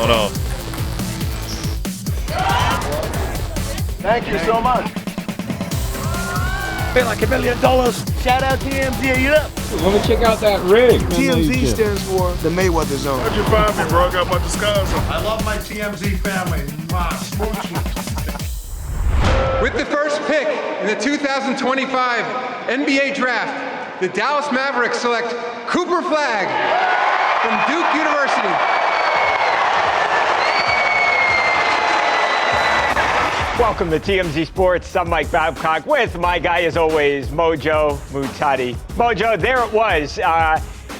going on. Thank you so much. Feel like $1 million. Shout out TMZ, you up? Let me check out that rig. TMZ stands for the Mayweather Zone. How'd you find me, bro? I got my disguise on. I love my TMZ family. With the first pick in the 2025 NBA Draft, the Dallas Mavericks select Cooper Flagg from Duke University. Welcome to TMZ Sports. I'm Mike Babcock with my guy, as always, Mojo Muhtadi. Mojo, there it was.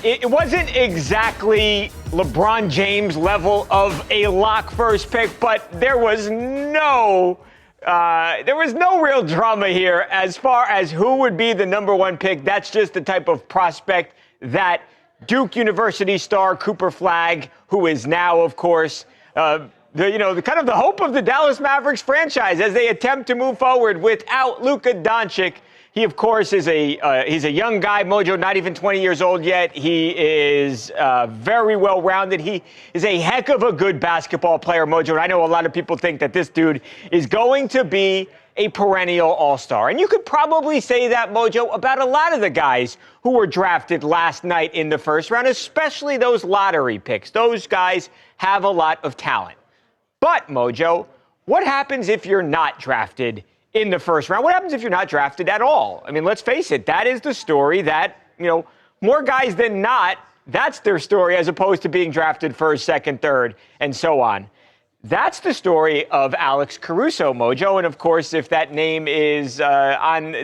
It wasn't exactly LeBron James level of a lock first pick, but there was no real drama here as far as who would be the number one pick. That's just the type of prospect that Duke University star Cooper Flagg, who is now, of course, the hope of the Dallas Mavericks franchise as they attempt to move forward without Luka Doncic. He, of course, is he's a young guy, Mojo, not even 20 years old yet. He is very well-rounded. He is a heck of a good basketball player, Mojo. And I know a lot of people think that this dude is going to be a perennial all-star. And you could probably say that, Mojo, about a lot of the guys who were drafted last night in the first round, especially those lottery picks. Those guys have a lot of talent. But, Mojo, what happens if you're not drafted in the first round? What happens if you're not drafted at all? I mean, let's face it, that is the story that, more guys than not, that's their story as opposed to being drafted first, second, third, and so on. That's the story of Alex Caruso, Mojo. And, of course, if that name is on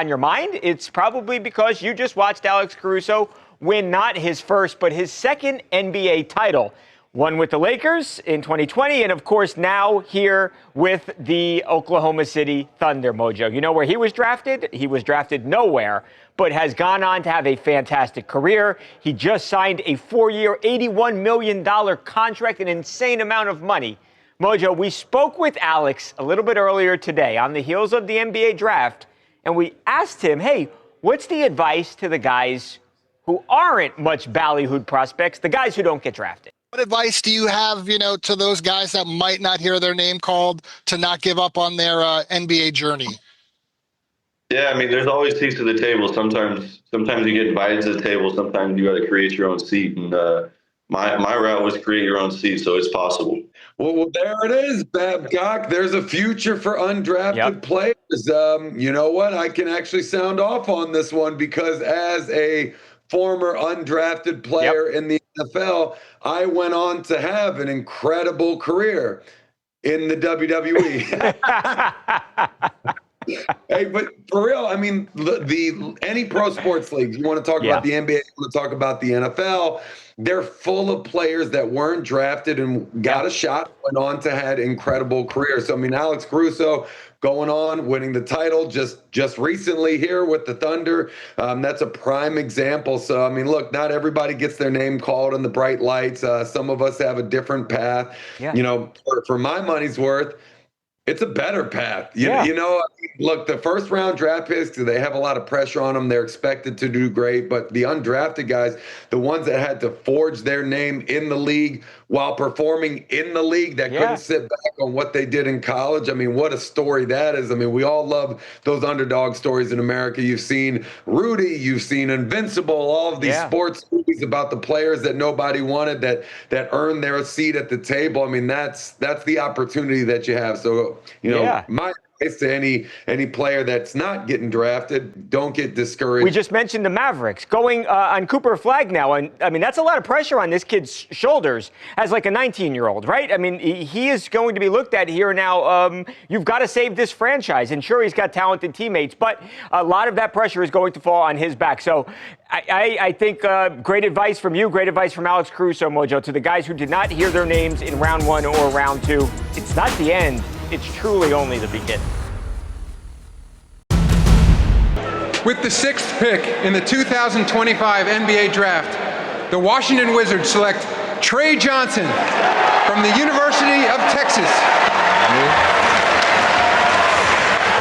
your mind, it's probably because you just watched Alex Caruso win not his first, but his second NBA title. One with the Lakers in 2020, and of course now here with the Oklahoma City Thunder, Mojo. You know where he was drafted? He was drafted nowhere, but has gone on to have a fantastic career. He just signed a 4-year, $81 million contract, an insane amount of money. Mojo, we spoke with Alex a little bit earlier today on the heels of the NBA draft, and we asked him, hey, what's the advice to the guys who aren't much ballyhooed prospects, the guys who don't get drafted? What advice do you have, to those guys that might not hear their name called to not give up on their NBA journey? Yeah, I mean, there's always seats to the table. Sometimes you get invited to the table. Sometimes you got to create your own seat. And my route was create your own seat, so it's possible. Well, there it is, Babcock. There's a future for undrafted players. You know what? I can actually sound off on this one because as a former undrafted player in the NFL, I went on to have an incredible career in the WWE. Hey, but for real, I mean, any pro sports leagues, you want to talk about the NBA, you want to talk about the NFL, they're full of players that weren't drafted and got a shot, went on to had incredible careers. So, I mean, Alex Caruso going on, winning the title just recently here with the Thunder. That's a prime example. So, I mean, look, not everybody gets their name called in the bright lights. Some of us have a different path. For my money's worth, it's a better path. Look, the first round draft picks, they have a lot of pressure on them. They're expected to do great, but the undrafted guys, the ones that had to forge their name in the league while performing in the league, that couldn't sit back on what they did in college. I mean, what a story that is. I mean, we all love those underdog stories in America. You've seen Rudy, you've seen Invincible, all of these sports movies about the players that nobody wanted that earned their seat at the table. I mean, that's the opportunity that you have. So, my advice to any player that's not getting drafted, don't get discouraged. We just mentioned the Mavericks going on Cooper Flagg now, and I mean that's a lot of pressure on this kid's shoulders as like a 19-year-old, right? I mean he is going to be looked at here now. You've got to save this franchise, and sure he's got talented teammates, but a lot of that pressure is going to fall on his back. So I think great advice from you, great advice from Alex Caruso, Mojo, to the guys who did not hear their names in round 1 or round 2. It's not the end. It's truly only the beginning. With the 6th pick in the 2025 NBA Draft, the Washington Wizards select Trey Johnson from the University of Texas.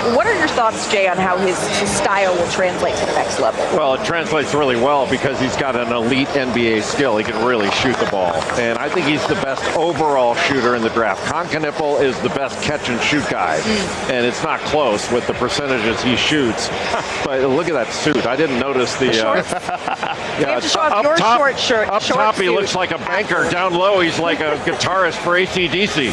What are your thoughts, Jay, on how his style will translate to the next level? Well, it translates really well because he's got an elite NBA skill. He can really shoot the ball. And I think he's the best overall shooter in the draft. Konkanippel is the best catch-and-shoot guy. And it's not close with the percentages he shoots. But look at that suit. I didn't notice the... Yeah, up top, short shirt. Up top, he looks like a banker. Down low, he's like a guitarist for AC/DC.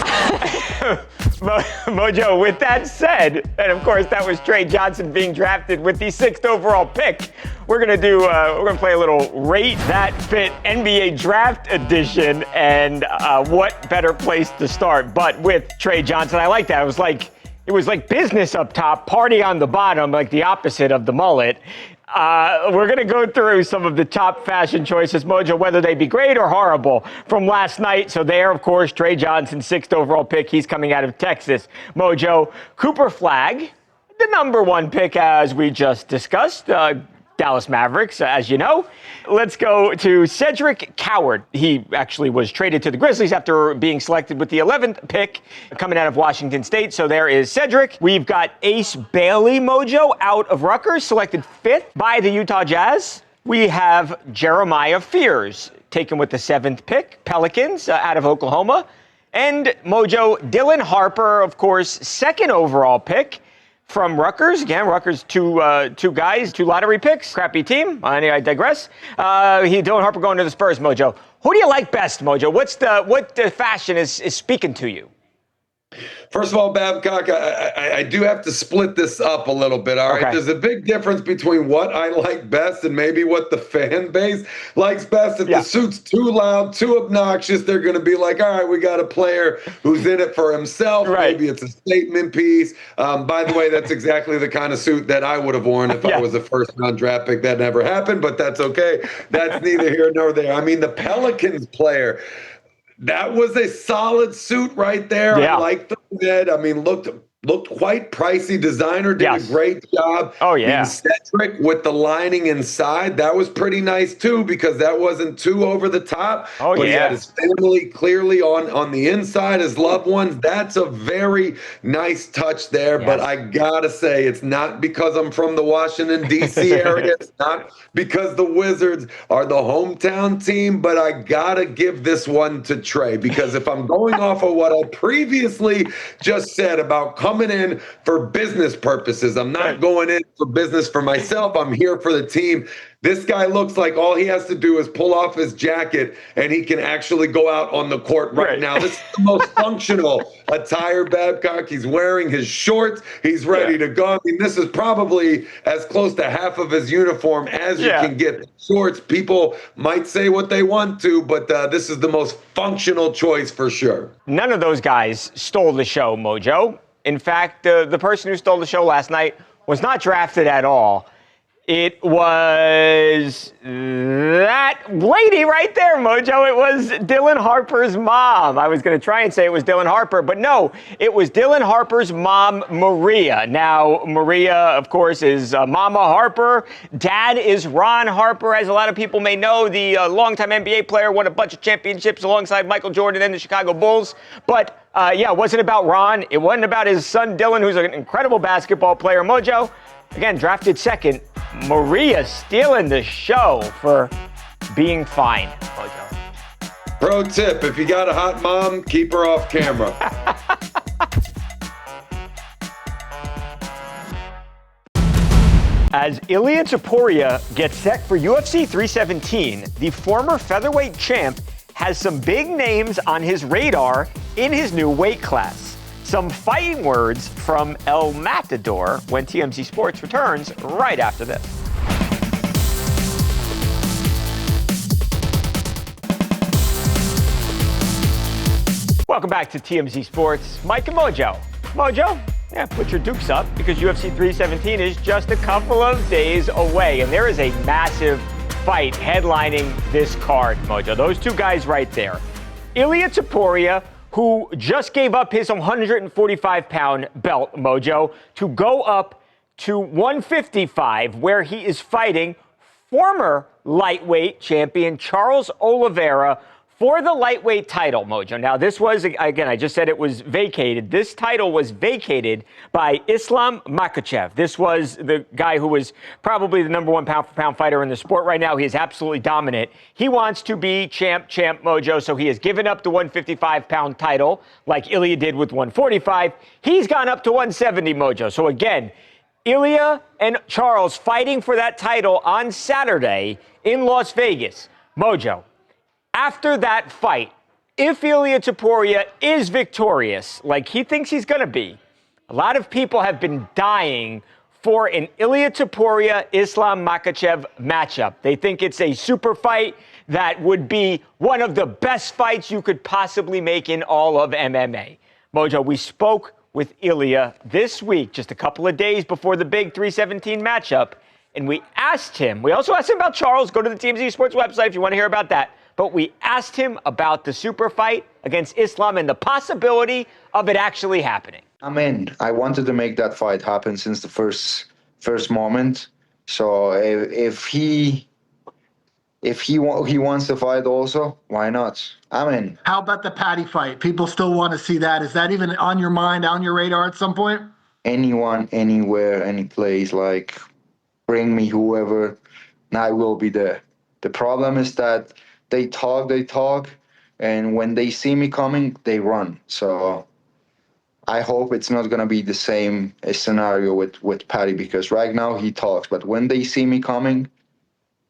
Mojo, with that said, and of course that was Trey Johnson being drafted with the 6th overall pick. We're gonna play a little Rate That Fit NBA Draft Edition, and what better place to start but with Trey Johnson. I like that. It was like business up top, party on the bottom, like the opposite of the mullet. We're going to go through some of the top fashion choices, Mojo, whether they be great or horrible from last night. So there, of course, Trey Johnson, 6th overall pick. He's coming out of Texas. Mojo, Cooper Flagg, the number 1 pick, as we just discussed. Dallas Mavericks, as you know. Let's go to Cedric Coward. He actually was traded to the Grizzlies after being selected with the 11th pick coming out of Washington State. So there is Cedric. We've got Ace Bailey, Mojo, out of Rutgers, selected 5th by the Utah Jazz. We have Jeremiah Fears, taken with the 7th pick, Pelicans, out of Oklahoma. And Mojo, Dylan Harper, of course, 2nd overall pick. From Rutgers, again, Rutgers, two guys, 2 lottery picks. Crappy team. I digress. Dylan Harper going to the Spurs, Mojo. Who do you like best, Mojo? What the fashion is speaking to you? First of all, Babcock, I do have to split this up a little bit, all right? Okay. There's a big difference between what I like best and maybe what the fan base likes best. If the suit's too loud, too obnoxious, they're going to be like, all right, we got a player who's in it for himself. Right. Maybe it's a statement piece. By the way, that's exactly the kind of suit that I would have worn if I was a first-round draft pick. That never happened, but that's okay. That's neither here nor there. I mean, the Pelicans player, that was a solid suit right there. Yeah. I like the red. I mean, looked quite pricey. Designer did a great job. Oh, yeah. Cedric with the lining inside, that was pretty nice, too, because that wasn't too over the top. Oh, but he had his family clearly on the inside, his loved ones. That's a very nice touch there. Yes. But I got to say, it's not because I'm from the Washington, D.C. area. It's not because the Wizards are the hometown team. But I got to give this one to Trey, because if I'm going off of what I previously just said about coming in for business purposes, I'm not going in for business for myself. I'm here for the team. This guy looks like all he has to do is pull off his jacket and he can actually go out on the court right now. This is the most functional attire, Babcock. He's wearing his shorts. He's ready to go. I mean, this is probably as close to half of his uniform as you can get. Shorts, people might say what they want to, but this is the most functional choice for sure. None of those guys stole the show, Mojo. In fact, the person who stole the show last night was not drafted at all. It was that lady right there, Mojo. It was Dylan Harper's mom. I was going to try and say it was Dylan Harper, but no, it was Dylan Harper's mom, Maria. Now, Maria, of course, is Mama Harper. Dad is Ron Harper, as a lot of people may know, the longtime NBA player, won a bunch of championships alongside Michael Jordan and the Chicago Bulls. But, it wasn't about Ron. It wasn't about his son, Dylan, who's an incredible basketball player. Mojo, again, drafted 2nd. Maria stealing the show for being fine, Mojo. Pro tip, if you got a hot mom, keep her off camera. As Ilia Topuria gets set for UFC 317, the former featherweight champ has some big names on his radar in his new weight class. Some fighting words from El Matador when TMZ Sports returns right after this. Welcome back to TMZ Sports. Mike and Mojo. Mojo, put your dukes up because UFC 317 is just a couple of days away, and there is a massive fight headlining this card, Mojo. Those two guys right there. Ilia Topuria, who just gave up his 145-pound belt, Mojo, to go up to 155, where he is fighting former lightweight champion Charles Oliveira For the lightweight title, Mojo. Now, this was, again, I just said it was vacated. This title was vacated by Islam Makhachev. This was the guy who was probably the number one pound-for-pound fighter in the sport right now. He is absolutely dominant. He wants to be champ, Mojo, so he has given up the 155-pound title like Ilia did with 145. He's gone up to 170, Mojo. So, again, Ilia and Charles fighting for that title on Saturday in Las Vegas. Mojo. After that fight, if Ilia Topuria is victorious, like he thinks he's going to be, a lot of people have been dying for an Ilia Topuria-Islam Makhachev matchup. They think it's a super fight that would be one of the best fights you could possibly make in all of MMA. Mojo, we spoke with Ilia this week, just a couple of days before the big 317 matchup, and we also asked him about Charles. Go to the TMZ Sports website if you want to hear about that. But we asked him about the super fight against Islam and the possibility of it actually happening. I mean, I wanted to make that fight happen since the first moment. So if he wants to fight also, why not? I'm in. How about the Paddy fight? People still want to see that. Is that even on your mind, on your radar at some point? Anyone, anywhere, any place, like bring me whoever, and I will be there. The problem is that they talk, and when they see me coming, they run. So I hope it's not going to be the same scenario with Paddy, because right now he talks, but when they see me coming,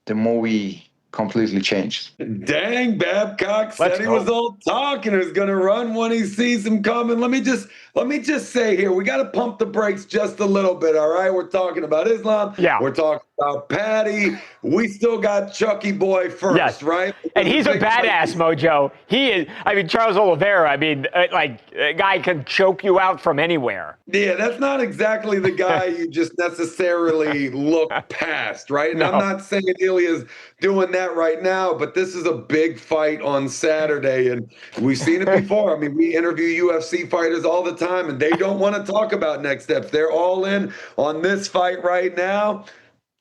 the movie completely changed. Dang, Babcock said he was all talk and is going to run when he sees him coming. Let me just say here, we got to pump the brakes just a little bit, all right? We're talking about Islam. Yeah. We're talking about Paddy. We still got Chucky Boy first, yes. Right? And he's a badass, Mojo. He is, Charles Oliveira, a guy can choke you out from anywhere. Yeah, that's not exactly the guy you just necessarily look past, right? And no. I'm not saying Ilia's doing that right now, but this is a big fight on Saturday, and we've seen it before. We interview UFC fighters all the time, and they don't want to talk about next steps. They're all in on this fight right now.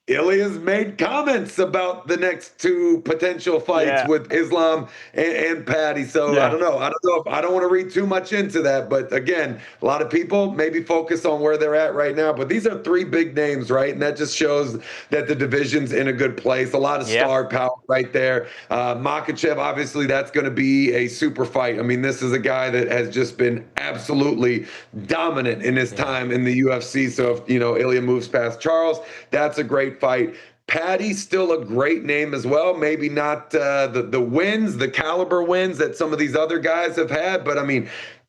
Ilia's made comments about the next two potential fights with Islam and Paddy. So I don't know. I don't want to read too much into that. But again, a lot of people maybe focus on where they're at right now. But these are three big names, right? And that just shows that the division's in a good place. A lot of star power right there. Makhachev, obviously, that's going to be a super fight. This is a guy that has just been absolutely dominant in his time in the UFC. So if Ilia moves past Charles, that's a great fight. Paddy's still a great name as well. Maybe not the wins, the caliber wins that some of these other guys have had, but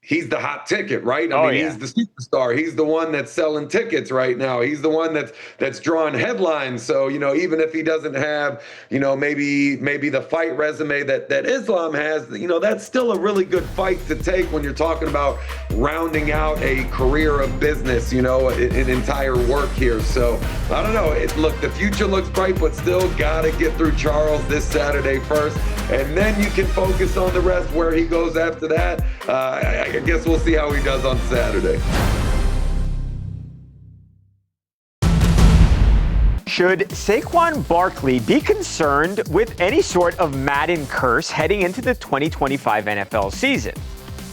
he's the hot ticket, right? He's the superstar. He's the one that's selling tickets right now. He's the one that's drawing headlines. So, even if he doesn't have, maybe the fight resume that Islam has, that's still a really good fight to take when you're talking about rounding out a career of business, an entire work here. So, I don't know. Look, the future looks bright, but still got to get through Charles this Saturday first, and then you can focus on the rest where he goes after that. I guess we'll see how he does on Saturday. Should Saquon Barkley be concerned with any sort of Madden curse heading into the 2025 NFL season?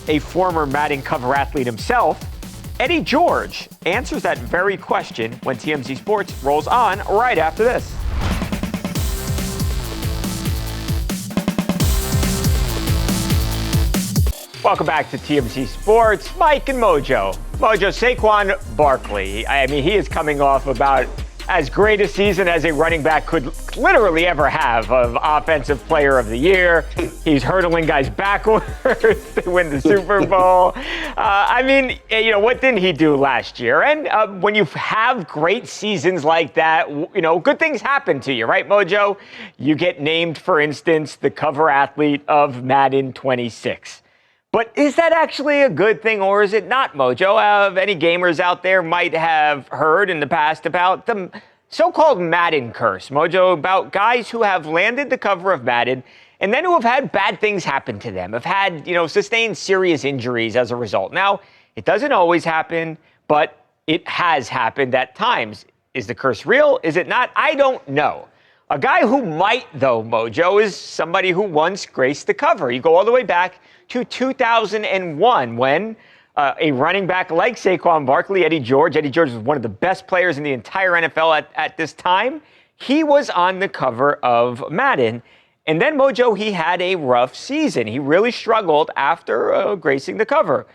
A former Madden cover athlete himself, Eddie George, answers that very question when TMZ Sports rolls on right after this. Welcome back to TMZ Sports. Mike and Mojo. Mojo, Saquon Barkley. He is coming off about as great a season as a running back could literally ever have of Offensive Player of the Year. He's hurdling guys backwards to win the Super Bowl. What didn't he do last year? And when you have great seasons like that, good things happen to you, right, Mojo? You get named, for instance, the cover athlete of Madden 26. But is that actually a good thing, or is it not, Mojo? Any gamers out there might have heard in the past about the so-called Madden curse, Mojo, about guys who have landed the cover of Madden and then who have had bad things happen to them, have had, sustained serious injuries as a result. Now, it doesn't always happen, but it has happened at times. Is the curse real? Is it not? I don't know. A guy who might, though, Mojo, is somebody who once graced the cover. You go all the way back to 2001 when a running back like Saquon Barkley, Eddie George was one of the best players in the entire NFL at this time. He was on the cover of Madden. And then, Mojo, he had a rough season. He really struggled after gracing the cover.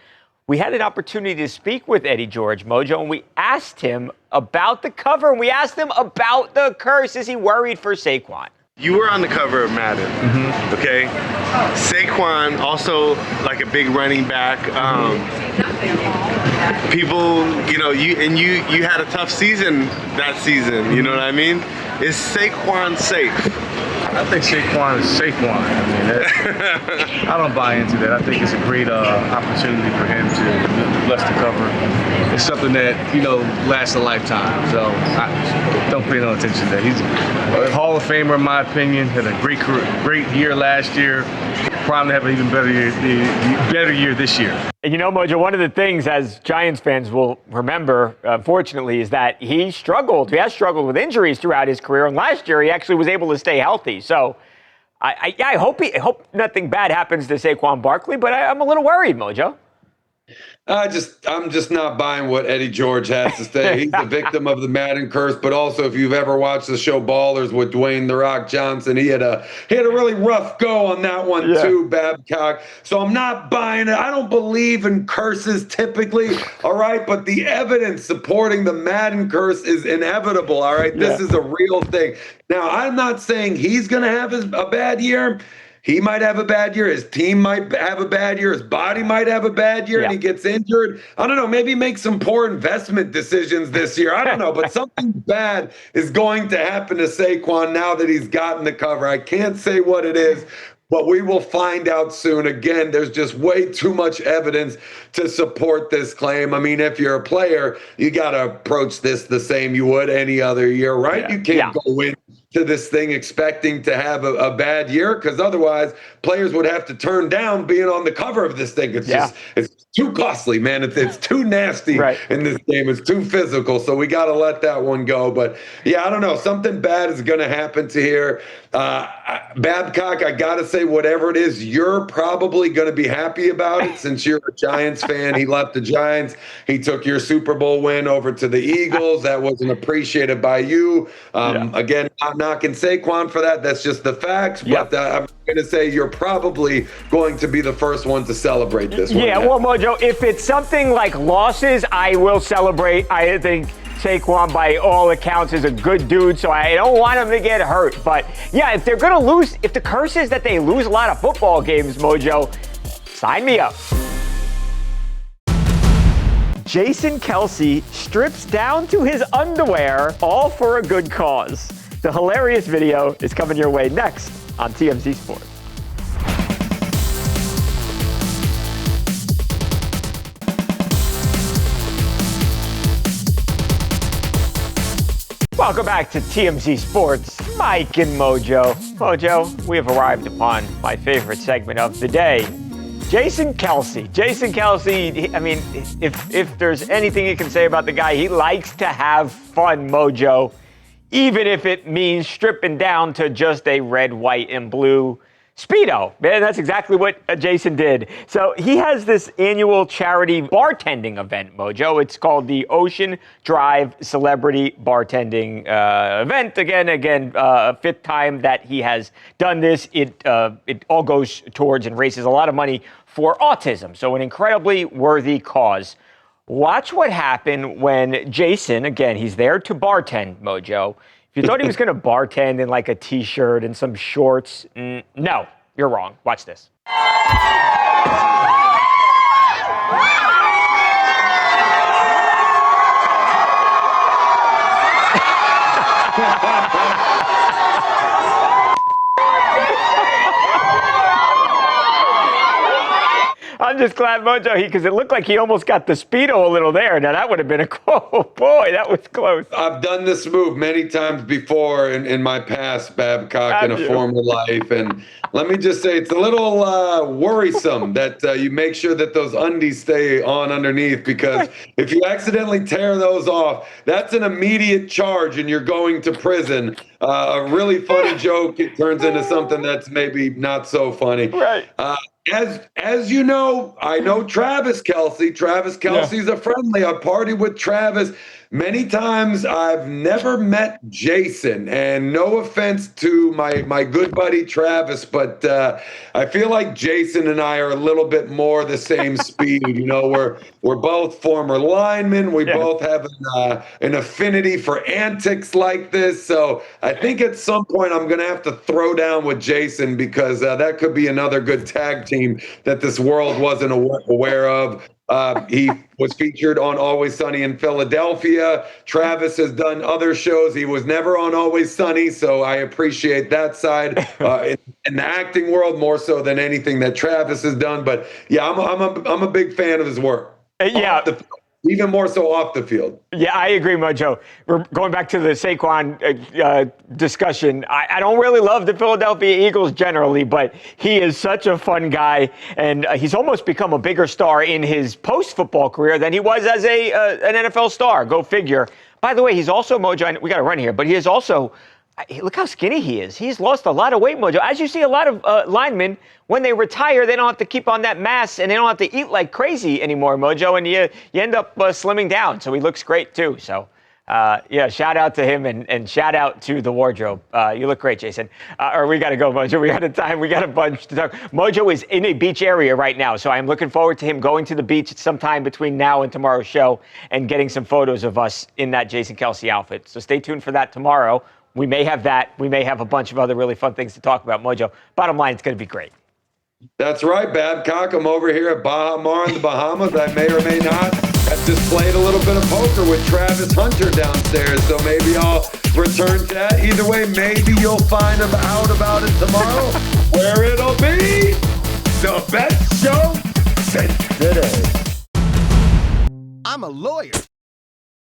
We had an opportunity to speak with Eddie George, Mojo, and we asked him about the cover, and we asked him about the curse. Is he worried for Saquon? You were on the cover of Madden, okay? Saquon, also like a big running back. People, you had a tough season that season, you know what I mean? Is Saquon safe? I think Saquon is Saquon. I mean, I don't buy into that. I think it's a great opportunity for him to bless the cover. It's something that, lasts a lifetime. So I don't pay no attention to that. He's a Hall of Famer, in my opinion. Had a great year last year. Probably have an even better year this year. And Mojo, one of the things, as Giants fans will remember, unfortunately, is that he has struggled with injuries throughout his career. And last year, he actually was able to stay healthy. So I hope nothing bad happens to Saquon Barkley, but I'm a little worried, Mojo. I'm just not buying what Eddie George has to say. He's the victim of the Madden curse, but also if you've ever watched the show Ballers with Dwayne "The Rock" Johnson, he had a really rough go on that one too, Babcock. So I'm not buying it. I don't believe in curses typically, all right? But the evidence supporting the Madden curse is inevitable, all right? This is a real thing. Now, I'm not saying he's going to have a bad year. He might have a bad year. His team might have a bad year. His body might have a bad year, and he gets injured. I don't know. Maybe make some poor investment decisions this year. I don't know. But something bad is going to happen to Saquon now that he's gotten the cover. I can't say what it is, but we will find out soon. Again, there's just way too much evidence to support this claim. I mean, if you're a player, you got to approach this the same you would any other year, right? You can't go in to this thing expecting to have a bad year, because otherwise players would have to turn down being on the cover of this thing. It's just it's too costly, man. It's too nasty in this game. It's too physical. So we got to let that one go. But I don't know. Something bad is going to happen to here. Babcock, I got to say, whatever it is, you're probably going to be happy about it since you're a Giants fan. He left the Giants. He took your Super Bowl win over to the Eagles. That wasn't appreciated by you. Again, not knocking Saquon for that. That's just the facts. But I'm going to say you're probably going to be the first one to celebrate this one. Well, Mojo, if it's something like losses, I will celebrate. I think Saquon, by all accounts, is a good dude, so I don't want him to get hurt. But, if they're going to lose, if the curse is that they lose a lot of football games, Mojo, sign me up. Jason Kelsey strips down to his underwear, all for a good cause. The hilarious video is coming your way next on TMZ Sports. Welcome back to TMZ Sports. Mike and Mojo. Mojo, we have arrived upon my favorite segment of the day. Jason Kelsey. Jason Kelsey, I mean, if there's anything you can say about the guy, he likes to have fun, Mojo, even if it means stripping down to just a red, white, and blue Speedo. Man, that's exactly what Jason did. So he has this annual charity bartending event, Mojo. It's called the Ocean Drive Celebrity Bartending event. Again, fifth time that he has done this. It all goes towards and raises a lot of money for autism. So an incredibly worthy cause. Watch what happened when Jason, again, he's there to bartend, Mojo. If you thought he was going to bartend in like a T-shirt and some shorts, no, you're wrong. Watch this. I'm just glad, Mojo, because it looked like he almost got the Speedo a little there. Now, that would have been oh, boy, that was close. I've done this move many times before in my past, Babcock, in a former life. And let me just say, it's a little worrisome that you make sure that those undies stay on underneath, because if you accidentally tear those off, that's an immediate charge and you're going to prison. A really funny joke, it turns into something that's maybe not so funny. Right. As you know, I know Travis Kelsey. Travis Kelsey's a friendly. I've partied with Travis many times. I've never met Jason, and no offense to my good buddy Travis, but I feel like Jason and I are a little bit more the same speed. You know, we're both former linemen. We both have an affinity for antics like this. So I think at some point I'm going to have to throw down with Jason, because that could be another good tag team that this world wasn't aware of. He was featured on Always Sunny in Philadelphia. Travis has done other shows. He was never on Always Sunny, so I appreciate that side in the acting world more so than anything that Travis has done. But yeah, I'm a big fan of his work. Yeah. Even more so off the field. Yeah, I agree, Mojo. We're going back to the Saquon discussion. I don't really love the Philadelphia Eagles generally, but he is such a fun guy, and he's almost become a bigger star in his post-football career than he was as an NFL star. Go figure. By the way, he's also, Mojo, we got to run here, but he is also, look how skinny he is. He's lost a lot of weight, Mojo. As you see, a lot of linemen, when they retire, they don't have to keep on that mass, and they don't have to eat like crazy anymore, Mojo, and you end up slimming down. So he looks great, too. So, yeah, shout out to him, and shout out to the wardrobe. You look great, Jason. Or we got to go, Mojo. We out of time. We got a bunch to talk. Mojo is in a beach area right now, so I'm looking forward to him going to the beach sometime between now and tomorrow's show and getting some photos of us in that Jason Kelsey outfit. So stay tuned for that tomorrow. We may have that. We may have a bunch of other really fun things to talk about, Mojo. Bottom line, it's going to be great. That's right, Babcock. I'm over here at Baha Mar in the Bahamas. I may or may not have just played a little bit of poker with Travis Hunter downstairs, so maybe I'll return to that. Either way, maybe you'll find out about it tomorrow, where it'll be the best show since today. I'm a lawyer.